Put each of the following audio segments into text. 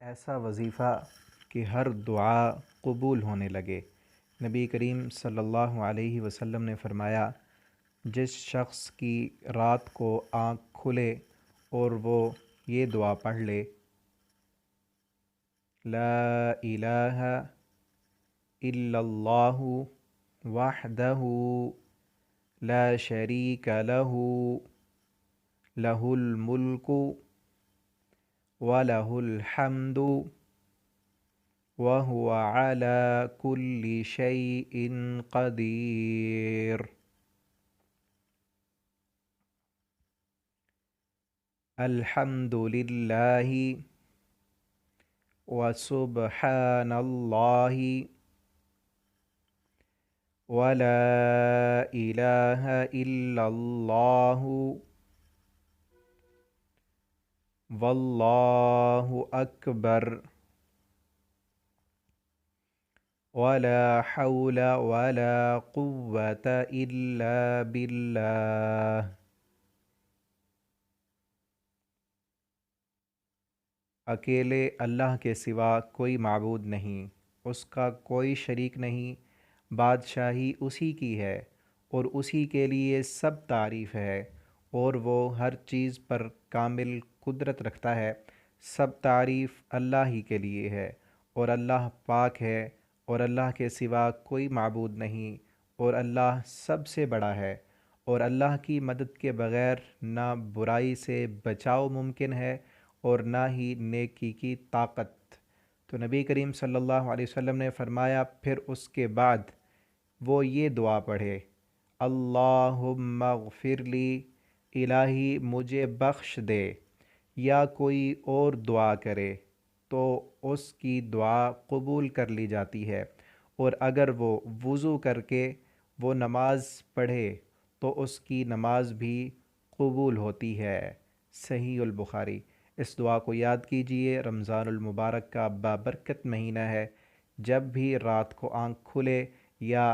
ایسا وظیفہ کہ ہر دعا قبول ہونے لگے۔ نبی کریم صلی اللہ علیہ وسلم نے فرمایا، جس شخص کی رات کو آنکھ کھلے اور وہ یہ دعا پڑھ لے، لا الہ الا اللہ وحدہ لا شریک لہ لہ الملک وَلَهُ الْحَمْدُ وَهُوَ عَلَى كُلِّ شَيْءٍ قَدِيرٌ۔ الحمد للہ وسبحان اللہ ولا الہ الا اللہ واللہ اکبر ولا حول ولا قوة الا باللہ۔ اکیلے اللہ کے سوا کوئی معبود نہیں، اس کا کوئی شریک نہیں، بادشاہی اسی کی ہے اور اسی کے لیے سب تعریف ہے، اور وہ ہر چیز پر کامل قدرت رکھتا ہے۔ سب تعریف اللہ ہی کے لیے ہے، اور اللہ پاک ہے، اور اللہ کے سوا کوئی معبود نہیں، اور اللہ سب سے بڑا ہے، اور اللہ کی مدد کے بغیر نہ برائی سے بچاؤ ممکن ہے اور نہ ہی نیکی کی طاقت۔ تو نبی کریم صلی اللہ علیہ وسلم نے فرمایا، پھر اس کے بعد وہ یہ دعا پڑھے، اللہم اغفر لی، الہی مجھے بخش دے، یا کوئی اور دعا کرے تو اس کی دعا قبول کر لی جاتی ہے، اور اگر وہ وضو کر کے وہ نماز پڑھے تو اس کی نماز بھی قبول ہوتی ہے۔ صحیح البخاری۔ اس دعا کو یاد کیجئے، رمضان المبارک کا بابرکت مہینہ ہے۔ جب بھی رات کو آنکھ کھلے یا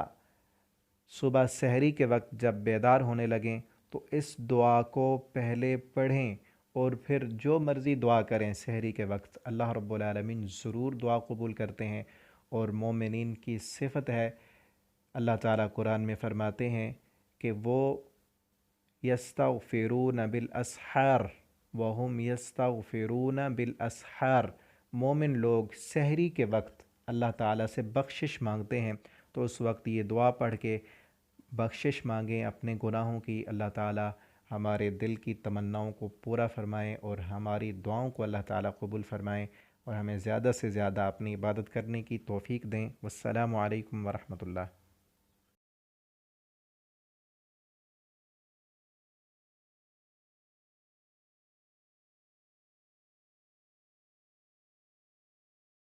صبح سحری کے وقت جب بیدار ہونے لگیں تو اس دعا کو پہلے پڑھیں، اور پھر جو مرضی دعا کریں سحری کے وقت، اللہ رب العالمین ضرور دعا قبول کرتے ہیں، اور مومنین کی صفت ہے۔ اللہ تعالیٰ قرآن میں فرماتے ہیں کہ وہ یستغفرون بالاسحار وہم یستغفرون بالاسحار، مومن لوگ سحری کے وقت اللہ تعالیٰ سے بخشش مانگتے ہیں، تو اس وقت یہ دعا پڑھ کے بخشش مانگیں اپنے گناہوں کی۔ اللہ تعالیٰ ہمارے دل کی تمناؤں کو پورا فرمائیں، اور ہماری دعاؤں کو اللہ تعالیٰ قبول فرمائیں، اور ہمیں زیادہ سے زیادہ اپنی عبادت کرنے کی توفیق دیں۔ والسلام علیکم ورحمۃ اللہ۔